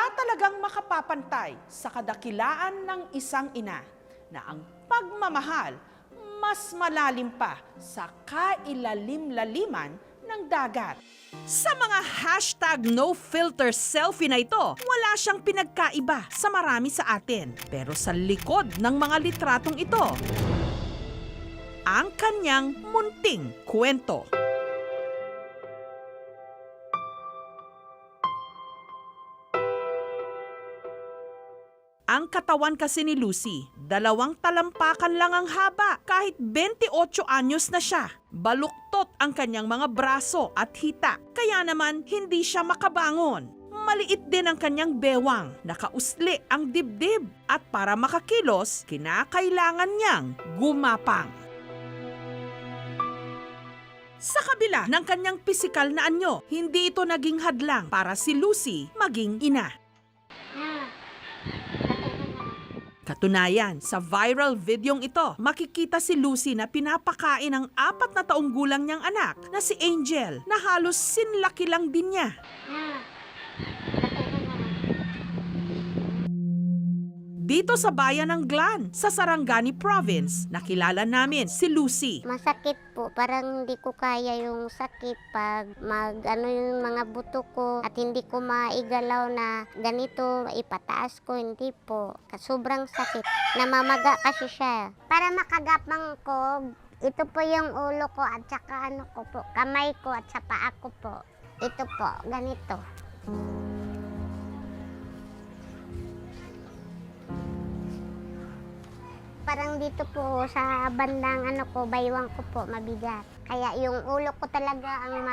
Wala talagang makapapantay sa kadakilaan ng isang ina na ang pagmamahal mas malalim pa sa kailalim-laliman ng dagat. Sa mga #NoFilter selfie na ito, wala siyang pinagkaiba sa marami sa atin. Pero sa likod ng mga litratong ito, ang kanyang munting kwento. Ang katawan kasi ni Lucy, 2 talampakan lang ang haba kahit 28 anyos na siya. Baluktot ang kanyang mga braso at hita, kaya naman hindi siya makabangon. Maliit din ang kanyang bewang, nakausli ang dibdib at para makakilos, kinakailangan niyang gumapang. Sa kabila ng kanyang pisikal na anyo, hindi ito naging hadlang para si Lucy maging ina. Katunayan, sa viral videong ito, makikita si Lucy na pinapakain ang 4 na taong gulang niyang anak na si Angel na halos sinlaki lang din niya. Dito sa bayan ng Glan, sa Sarangani Province, nakilala namin si Lucy. Masakit po, parang hindi ko kaya yung sakit pag yung mga buto ko at hindi ko maigalaw na ganito, ipataas ko, hindi po. Sobrang sakit. Namamaga kasi siya. Para makagapang ko, ito po yung ulo ko at saka kamay ko at sa paa ko po. Ito po, ganito. Parang dito po sa bandang baywang ko po, mabigat. Kaya yung ulo ko talaga ang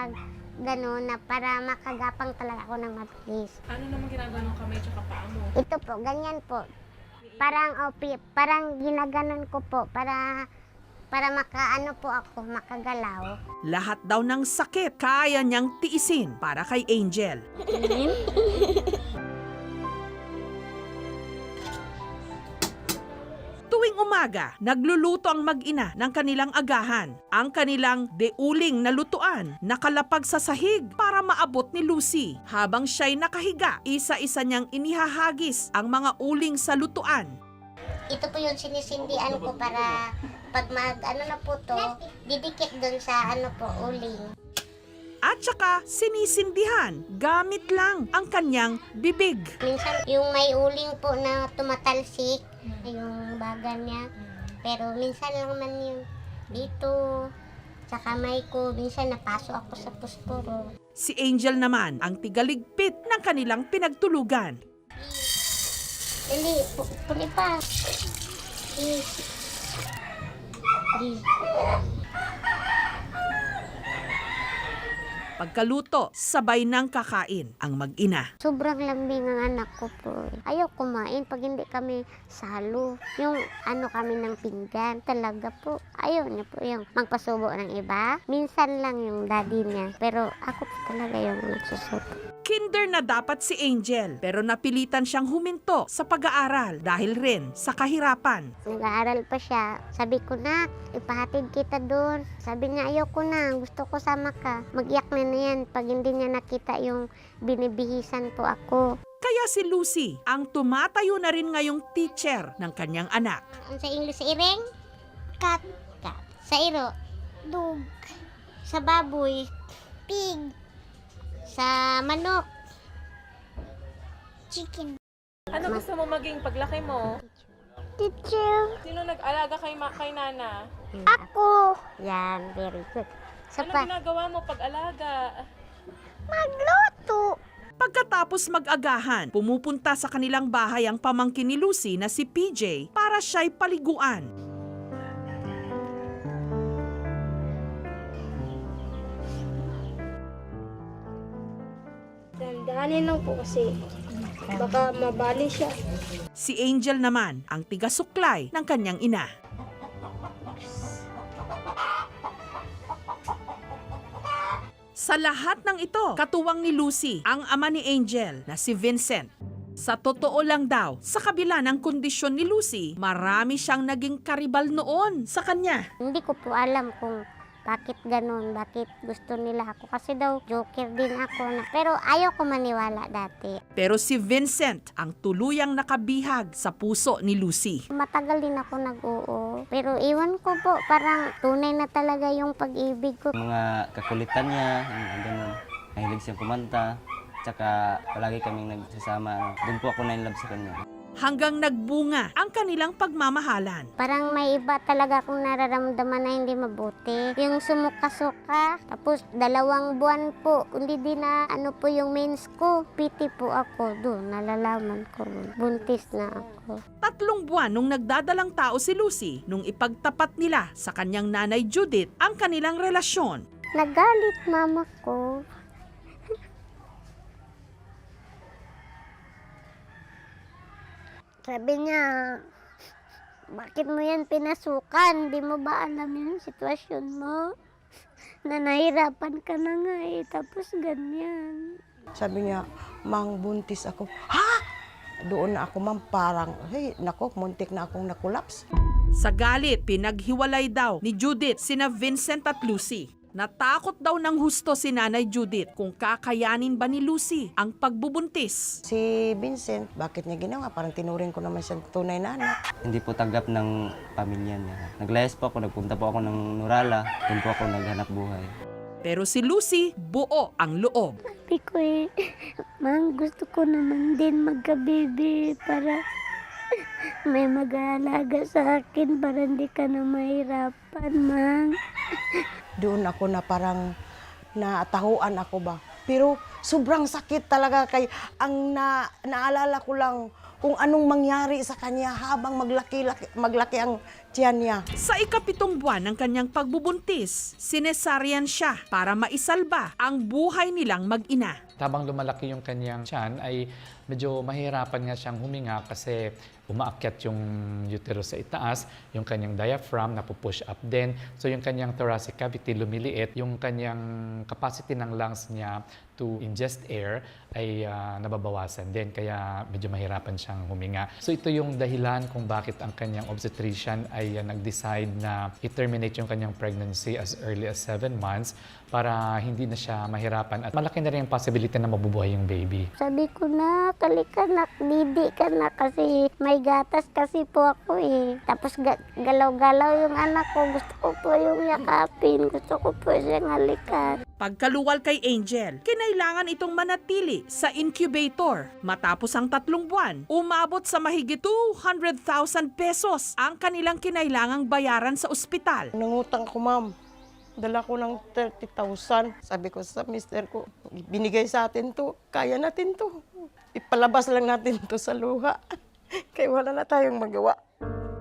na para makagapang talaga ako ng mabilis. Ano naman ginagawa ng kamay at paa mo? Ito po, ganyan po. Parang ginaganon ko po para po ako, makagalaw. Lahat daw ng sakit kaya niyang tiisin para kay Angel. Tuwing umaga, nagluluto ang mag-ina ng kanilang agahan. Ang kanilang deuling na lutuan nakalapag sa sahig para maabot ni Lucy. Habang siya'y nakahiga, isa-isa niyang inihahagis ang mga uling sa lutuan. Ito po yung sinisindihan ko para pag na po to, didikit dun sa uling. At saka sinisindihan gamit lang ang kanyang bibig. Minsan yung may uling po na tumatalsik, yung baga niya. Pero minsan lang man yung dito, sa kamay ko, minsan napaso ako sa pusporo. Si Angel naman ang tigaligpit ng kanilang pinagtulugan. Dali, puli pa. Pagkaluto, sabay ng kakain ang mag-ina. Sobrang lambing ang anak ko po. Ayaw kumain pag hindi kami salo. Yung kami ng pinggan. Talaga po. Ayaw niya po yung magpasubo ng iba. Minsan lang yung daddy niya. Pero ako po talaga yung nagsusubo. Kinder na dapat si Angel pero napilitan siyang huminto sa pag-aaral dahil rin sa kahirapan. Nag-aaral pa siya. Sabi ko na, ipahatid kita doon. Sabi niya, ayaw ko na. Gusto ko sama ka. Mag-iyak na yan pag hindi niya nakita yung binibihisan po ako. Kaya si Lucy ang tumatayo na rin ngayong teacher ng kanyang anak. Sa English, sa ireng? Cat. Cat. Sa iro? Dog. Sa baboy? Pig. Sa manok? Chicken. Ano gusto mo maging paglaki mo? Teacher. Sino nag-alaga kay Nana? Ako. Yan, very good. Ano ginagawa mo pag-alaga? Magluto. Pagkatapos mag-agahan, pumupunta sa kanilang bahay ang pamangkin ni Lucy na si PJ para siya'y paliguan. Dandanin lang po kasi baka mabali siya. Si Angel naman ang tiga-suklay ng kanyang ina. Sa lahat ng ito, katuwang ni Lucy ang ama ni Angel na si Vincent. Sa totoo lang daw, sa kabila ng kondisyon ni Lucy, marami siyang naging karibal noon sa kanya. Hindi ko po alam kung bakit ganun, bakit gusto nila ako. Kasi daw, joker din ako. Pero ayaw ko maniwala dati. Pero si Vincent ang tuluyang nakabihag sa puso ni Lucy. Matagal din ako nag-oo. Pero iwan ko po, parang tunay na talaga yung pag-ibig ko. Mga kakulitan niya, ganun. Mahilig siyang kumanta. Tsaka palagi kaming nagsasama. Doon po ako na-inlove sa kanya. Hanggang nagbunga ang kanilang pagmamahalan. Parang may iba talaga akong nararamdaman na hindi mabuti. Yung sumuka-suka, tapos 2 buwan po, hindi din na ano po yung mens ko. Piti po ako doon, nalalaman ko. Buntis na ako. 3 buwan nung nagdadalang tao si Lucy nung ipagtapat nila sa kanyang nanay Judith ang kanilang relasyon. Nagalit mama ko. Sabi niya, bakit mo yan pinasukan? Di mo ba alam yung sitwasyon mo? Na nahirapan ka na nga eh, tapos ganyan. Sabi niya, Mang, buntis ako. Ha? Doon na ako, ma'am, parang, hey, nako, muntik na akong nakulaps. Sa galit, pinaghiwalay daw ni Judith sina Vincent at Lucy. Natakot daw ng husto si Nanay Judith kung kakayanin ba ni Lucy ang pagbubuntis. Si Vincent, bakit niya ginawa? Parang tinuring ko naman siyang tunay na anak. Hindi po tanggap ng pamilya niya. Naglayas po ako, nagpunta po ako ng Nurala. Doon po ako naghanap buhay. Pero si Lucy, buo ang loob. Sabi ko eh, Mang, gusto ko naman din magka-baby para may mag-aalaga sa akin para hindi ka na mahirapan, Mang. Doon ako na parang natahuan ako ba. Pero sobrang sakit talaga kay ang naalala ko lang kung anong mangyari sa kanya habang maglaki ang tiyan niya. Sa 7 buwan ng kanyang pagbubuntis, sinesaryan siya para maisalba ang buhay nilang mag-ina. Habang lumalaki yung kanyang tiyan ay medyo mahirapan nga siyang huminga kasi umaakyat yung uterus sa itaas, yung kanyang diaphragm napupush up din. So yung kanyang thoracic cavity lumiliit, yung kanyang capacity ng lungs niya to ingest air ay nababawasan din. Kaya medyo mahirapan siyang huminga. So ito yung dahilan kung bakit ang kanyang obstetrician ay nag-decide na i-terminate yung kanyang pregnancy as early as 7 months para hindi na siya mahirapan at malaki na rin yung possibility na mabubuhay yung baby. Sabi ko na, kalika na, didi ka na kasi may gatas kasi po ako eh. Tapos galaw-galaw yung anak ko, gusto ko po yung yakapin, gusto ko po siyang halikan. Pagkaluwal kay Angel, kinailangan itong manatili sa incubator. Matapos ang 3 buwan, umabot sa mahigit 200,000 pesos ang kanilang kinailangang bayaran sa ospital. Nangutang ko, ma'am. Dala ko ng 30,000. Sabi ko sa mister ko, binigay sa atin to. Kaya natin to. Ipalabas lang natin to sa luha. Kaya wala na tayong magawa.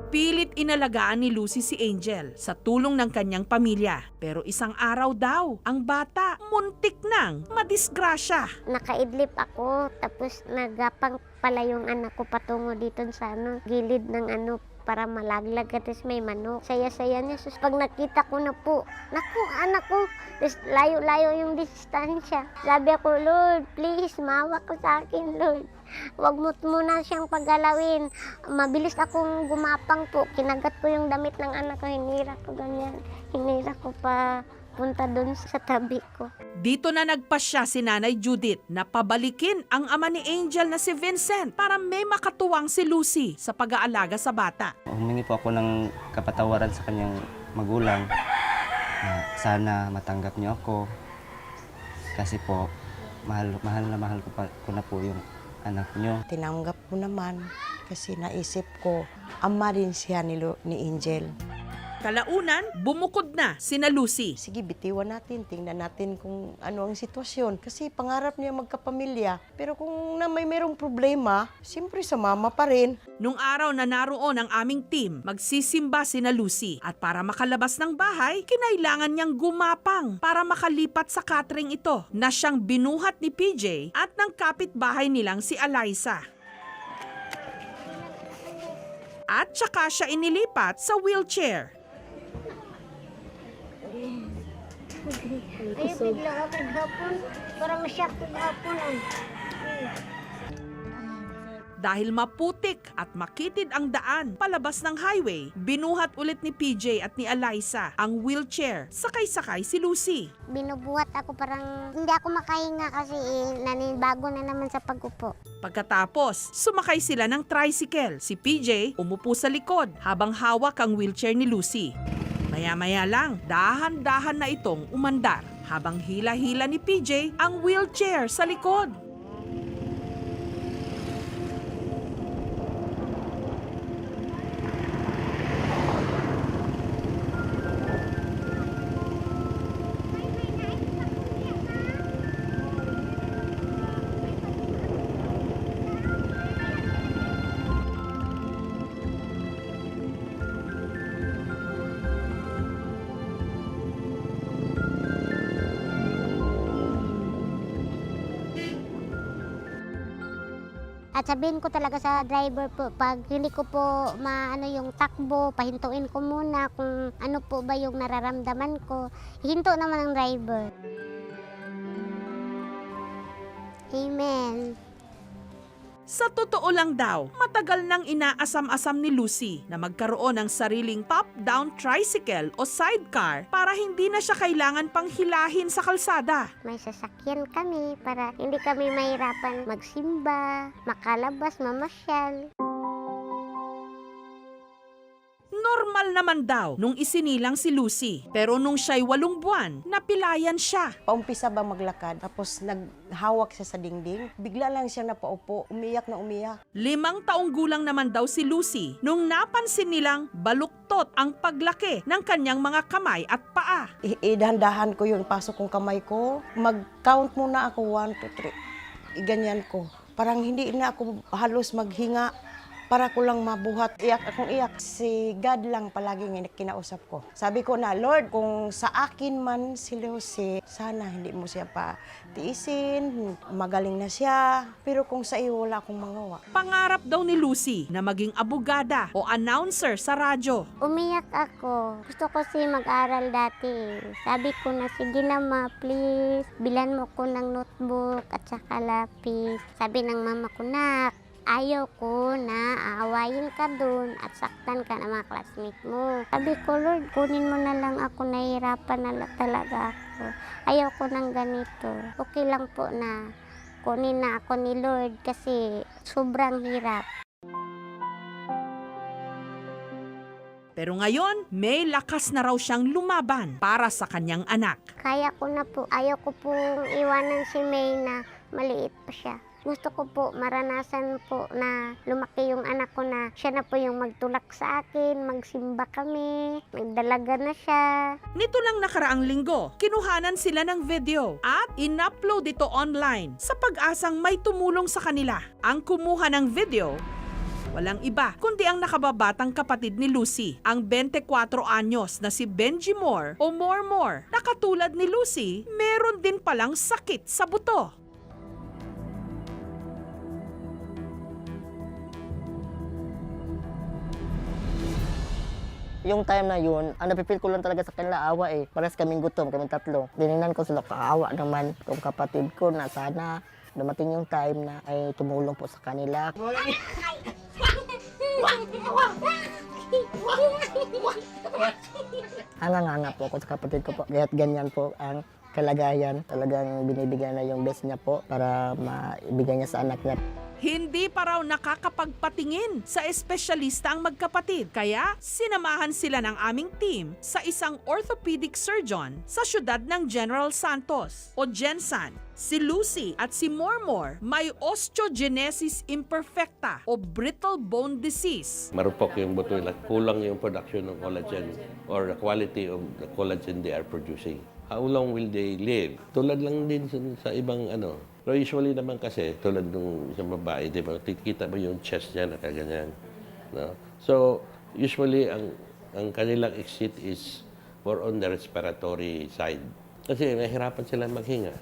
Pilit inalagaan ni Lucy si Angel sa tulong ng kanyang pamilya. Pero isang araw daw, ang bata muntik nang madisgrasya. Nakaidlip ako, tapos nagapang pala yung anak ko patungo dito sa gilid ng para malaglag at may manok. Saya-saya niya. Sus, pag nakita ko na po, naku, anak ko, tapos layo-layo yung distansya. Sabi ako, Lord, please, mawa ko sa akin, Lord. Huwag mo muna siyang paggalawin. Mabilis akong gumapang po. Kinagat ko yung damit ng anak ko, hinira ko ganyan. Hinira ko pa punta doon sa tabi ko. Dito na nagpasya si Nanay Judith na pabalikin ang ama ni Angel na si Vincent para may makatuwang si Lucy sa pag-aalaga sa bata. Humingi po ako ng kapatawaran sa kanyang magulang. Sana matanggap niyo ako. Kasi po, mahal ko na po yung anak niyo. Tinanggap ko naman kasi naisip ko, ama din siya ni Angel. Kalaunan, bumukod na sina Lucy. Sige, bitiwan natin. Tingnan natin kung ano ang sitwasyon. Kasi pangarap niya magkapamilya. Pero kung merong problema, siyempre sa mama pa rin. Nung araw na naroon ang aming team, magsisimba sina Lucy. At para makalabas ng bahay, kinailangan niyang gumapang para makalipat sa catering ito na siyang binuhat ni PJ at ng kapitbahay nilang si Eliza. At saka siya inilipat sa wheelchair. Ay, bigla ako hapon. Parang masyak ko hapon. Dahil maputik at makitid ang daan palabas ng highway, binuhat ulit ni PJ at ni Eliza ang wheelchair. Sakay-sakay si Lucy. Binubuhat ako, parang hindi ako makahinga kasi nanibago na naman sa pag-upo. Pagkatapos, sumakay sila ng tricycle. Si PJ umupo sa likod habang hawak ang wheelchair ni Lucy. Maya-maya lang, dahan-dahan na itong umandar habang hila-hila ni PJ ang wheelchair sa likod. At sabihin ko talaga sa driver po, pag hindi ko po maano yung takbo, pahintuin ko muna kung ano po ba yung nararamdaman ko. Hinto naman ang driver. Amen. Sa totoo lang daw, matagal nang inaasam-asam ni Lucy na magkaroon ng sariling top-down tricycle o sidecar para hindi na siya kailangan pang hilahin sa kalsada. May sasakyan kami para hindi kami mahirapan magsimba, makalabas, mamasyal. Normal naman daw nung isinilang si Lucy. Pero nung siya'y 8 buwan, napilayan siya. Paumpisa ba maglakad, tapos naghawak siya sa dingding, bigla lang siya napaupo, umiyak na umiyak. 5 taong gulang naman daw si Lucy nung napansin nilang baluktot ang paglaki ng kanyang mga kamay at paa. Idahan-dahan ko yung pasok kong kamay ko, mag-count muna ako, 1, 2, 3, iganyan ko. Parang hindi na ako halos maghinga. Para ko lang mabuhat. Iyak akong iyak. Si God lang palagi kinausap ko. Sabi ko na, Lord, kung sa akin man si Lucy, sana hindi mo siya pa tiisin, magaling na siya. Pero kung sa iyo, wala akong magawa. Pangarap daw ni Lucy na maging abogada o announcer sa radyo. Umiyak ako. Gusto ko si mag-aral dati. Sabi ko na, sige na ma, please. Bilan mo ko ng notebook at saka lapis. Sabi ng mama ko, nak, ayaw ko na aawayin ka dun at saktan ka ng mga classmate mo. Sabi ko, Lord, kunin mo na lang ako, nahihirapan na talaga ako. Ayaw ko ng ganito. Okay lang po na kunin na ako ni Lord kasi sobrang hirap. Pero ngayon, may lakas na raw siyang lumaban para sa kanyang anak. Kaya ko na po. Ayaw ko pong iwanan si May na maliit pa siya. Gusto ko po maranasan po na lumaki yung anak ko na siya na po yung magtulak sa akin, magsimba kami, magdalaga na siya. Nito lang nakaraang linggo, kinuhanan sila ng video at in-upload ito online sa pag-asang may tumulong sa kanila. Ang kumuha ng video, walang iba kundi ang nakababatang kapatid ni Lucy, ang 24 anyos na si Benji Moore o More. Na katulad ni Lucy, meron din palang sakit sa buto. Yung time na yun, ang napipil ko lang talaga sa kanila, awa eh. Pares kaming gutom, kaming tatlo. Dinignan ko sila, kaawa naman. Kung kapatid ko na sana dumating yung time na ay tumulong po sa kanila. Anganga po ako sa kapatid ko po. Kaya't ganyan po ang kalagayan. Talagang binibigyan na yung best niya po para maibigay niya sa anak niya. Hindi pa raw nakakapagpatingin sa espesyalista ang magkapatid. Kaya sinamahan sila ng aming team sa isang orthopedic surgeon sa syudad ng General Santos o Gensan. Si Lucy at si More may osteogenesis imperfecta o brittle bone disease. Marupok yung buto nila, kulang yung production ng collagen or the quality of the collagen they are producing. How long will they live? Tulad lang din sa ibang ano. Pero usually naman kasi, tulad ng isang babae, di ba, kita mo yung chest niya na kaganyan. No? So, usually, ang kanilang exit is more on the respiratory side. Kasi nahihirapan sila maghinga.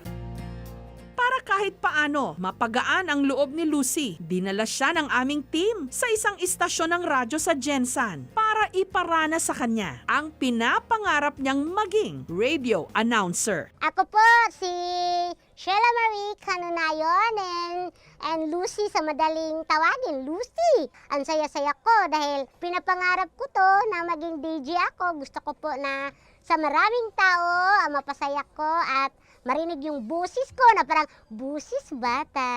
Para kahit paano mapagaan ang loob ni Lucy, dinala siya ng aming team sa isang istasyon ng radyo sa Gensan para iparana sa kanya ang pinapangarap niyang maging radio announcer. Ako po si Sheila Marie Canunayon and Lucy sa madaling tawagin, Lucy. Ang saya-saya ko dahil pinapangarap ko to na maging DJ ako. Gusto ko po na sa maraming tao mapasaya ko at marinig yung busis ko na parang busis bata.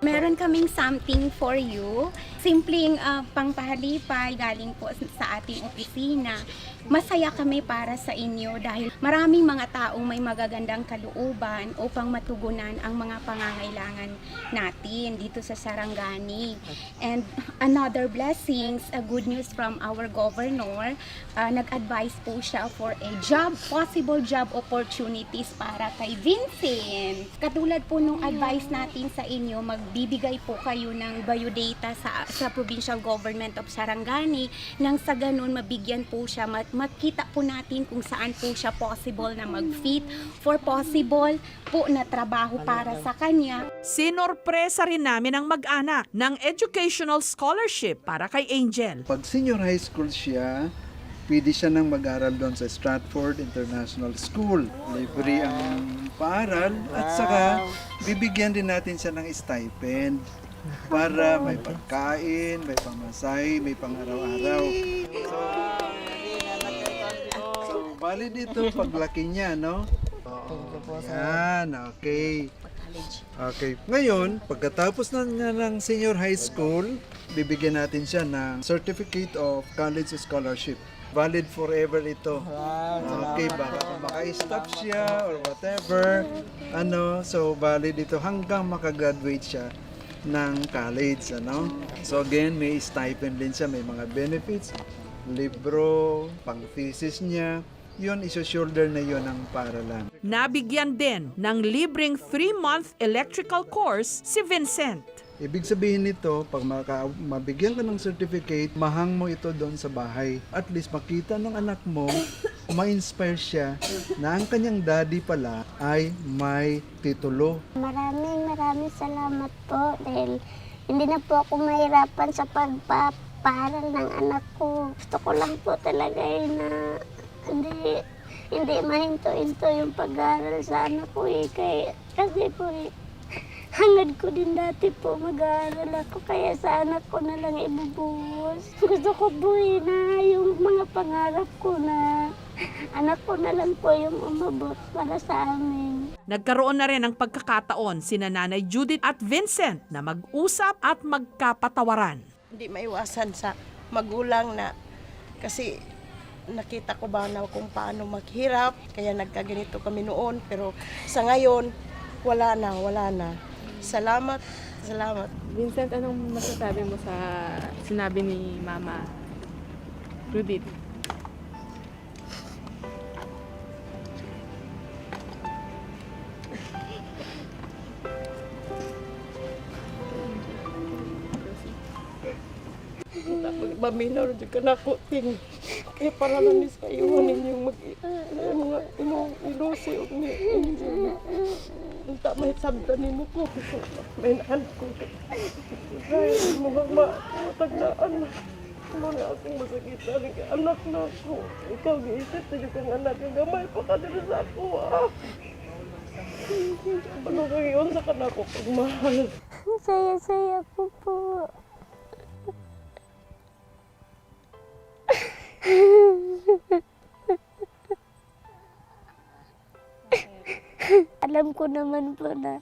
Meron kaming something for you. Simpleng pangpahalipay galing po sa ating opisina. Masaya kami para sa inyo dahil maraming mga taong may magagandang kalooban upang matugunan ang mga pangangailangan natin dito sa Sarangani. And another blessings, a good news from our governor, nag-advise po siya for a possible job opportunities para kay Vincent. Katulad po nung advice natin sa inyo, magbibigay po kayo ng biodata sa Provincial Government of Sarangani nang sa ganun mabigyan po siya, makita po natin kung saan po siya possible na mag-fit for possible po na trabaho para sa kanya. Sinorpresa rin namin ang mag-anak ng educational scholarship para kay Angel. Pag senior high school siya, pwede siya nang mag-aral doon sa Stratford International School. Libre ang paaral at saka bibigyan din natin siya ng stipend para may pagkain, may pamasahe, may pang-araw-araw. So valid ito paglaki niya, no? Yan, okay. Okay. Ngayon, pagkatapos na niya ng senior high school, bibigyan natin siya ng Certificate of College Scholarship. Valid forever ito. Okay, baka maka-stop siya or whatever. So valid ito hanggang makagraduate siya ng college, So again, may stipend din siya, may mga benefits, libro, pang-thesis niya. Yun, iso-shoulder na yun ang paaralan. Nabigyan din ng libreng 3-month electrical course si Vincent. Ibig sabihin nito, pag mabigyan ka ng certificate, mahang mo ito doon sa bahay. At least makita ng anak mo, ma-inspire siya na ang kanyang daddy pala ay may titulo. Maraming salamat po dahil hindi na po ako mahirapan sa pagpaparal ng anak ko. Gusto ko lang po talaga na hindi mahinto-hinto yung pag-aaral sa anak ko kasi po hangad ko din dati po mag-aaral ako kaya sa anak ko na lang ibubuhos. Gusto ko po na yung mga pangarap ko na anak ko na lang po yung umabot para sa amin. Nagkaroon na rin ng pagkakataon sina Nanay Judith at Vincent na mag-usap at magkapatawaran. Hindi maiwasan sa magulang na kasi nakita ko ba na kung paano maghirap, kaya nagkaganito kami noon. Pero sa ngayon, wala na. Salamat. Vincent, anong masasabi mo sa sinabi ni Mama Judith? Maminaw rin ka na ko ting. Kaya para lang sa iyo ninyong mga ilusi o Unta may sabdan ni mo ko. May naan ko. Dahil mo matagdaan na. Ano na akong masakitan ng anak na ako. Ikaw giisip na yung kang anak. Ang gamay pa ka din sa ako. Ano kang iyon sa kanak ko pagmahal? Saya-saya ko po. Alam ko naman po na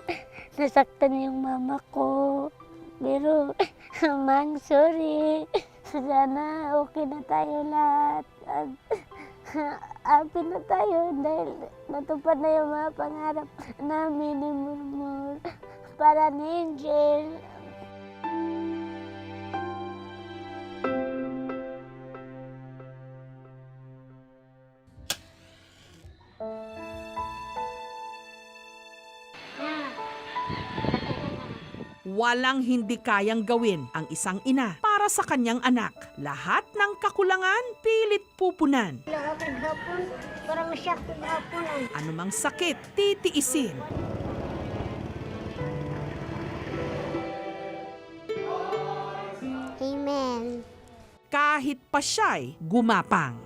nasaktan yung mama ko. Pero, Mang, sorry. Sana okay na tayo lahat. At happy na tayo dahil natupad na yung mga pangarap namin ni Murmur para ni Angel. Walang hindi kayang gawin ang isang ina para sa kanyang anak. Lahat ng kakulangan, pilit pupunan. Lang akong hapon, para masyak kong hapon. Anumang sakit, titiisin. Amen. Kahit pa siya'y gumapang.